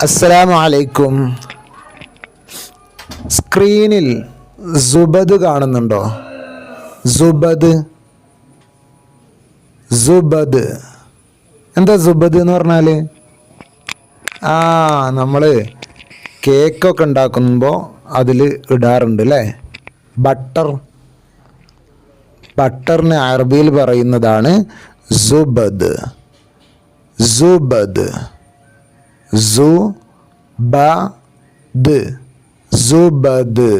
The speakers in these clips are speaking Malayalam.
അസ്സലാമു അലൈക്കും. സ്ക്രീനിൽ സുബദ് കാണുന്നുണ്ടോ? സുബദ് സുബദ് എന്താ സുബദ് എന്ന് പറഞ്ഞാൽ? നമ്മൾ കേക്കൊക്കെ ഉണ്ടാക്കുമ്പോൾ അതിൽ ഇടാറുണ്ട് അല്ലേ? ബട്ടറിന് അറബിയിൽ പറയുന്നതാണ് സുബദ്. സുബദ് സുബദ് സുബദ്.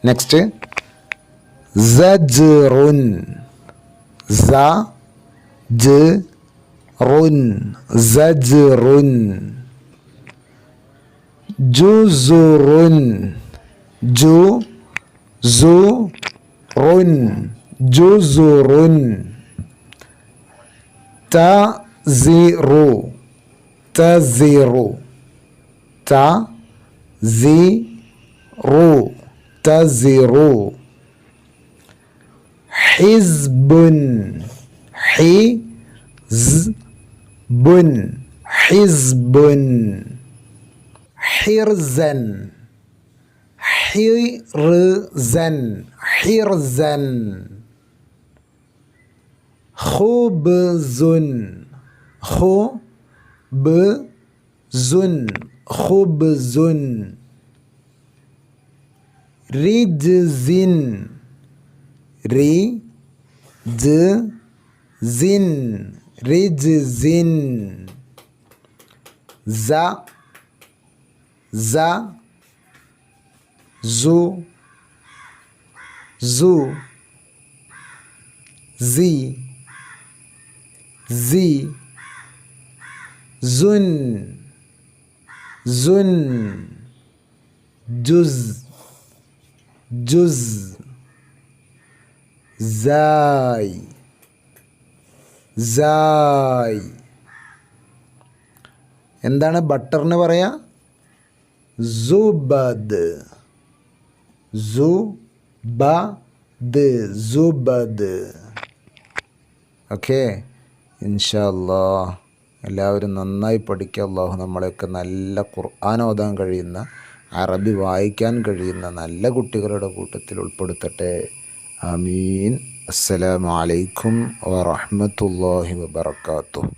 നെക്സ്റ്റ് സജ്റുൻ സജ്റുൻ സജ്റുൻ. ജുസുറുൻ ജുസുറുൻ ജുസുറുൻ. തസിറു തസിറു തസിറു തസിറു. ഹിസ്ബുൻ ഹിസ്ബുൻ ഹിസ്ബുൻ. ഹിർസൻ ഹിർസൻ ഹിർസൻ. ഖുബ്സുൻ ഖുബ്സുൻ ഖുബ്സുൻ. റിജ്സിൻ റിജ്സിൻ റിജ്സിൻ. സു സി സുൻ ജുസ് സായ്. എന്താണ് ബട്ടറിന് പറയാ? സുബദ് സുബദ്. ഓക്കെ, ഇൻഷാ അല്ലാഹ് എല്ലാവരും നന്നായി പഠിക്കുക. അല്ലാഹു നമ്മളെയൊക്കെ നല്ല ഖുർആൻ ഓതാൻ കഴിയുന്ന, അറബി വായിക്കാൻ കഴിയുന്ന നല്ല കുട്ടികളുടെ കൂട്ടത്തിൽ ഉൾപ്പെടുത്തട്ടെ. ആമീൻ. അസ്സലാമു അലൈക്കും വറഹ്മത്തുള്ളാഹി വബറകാതുഹു.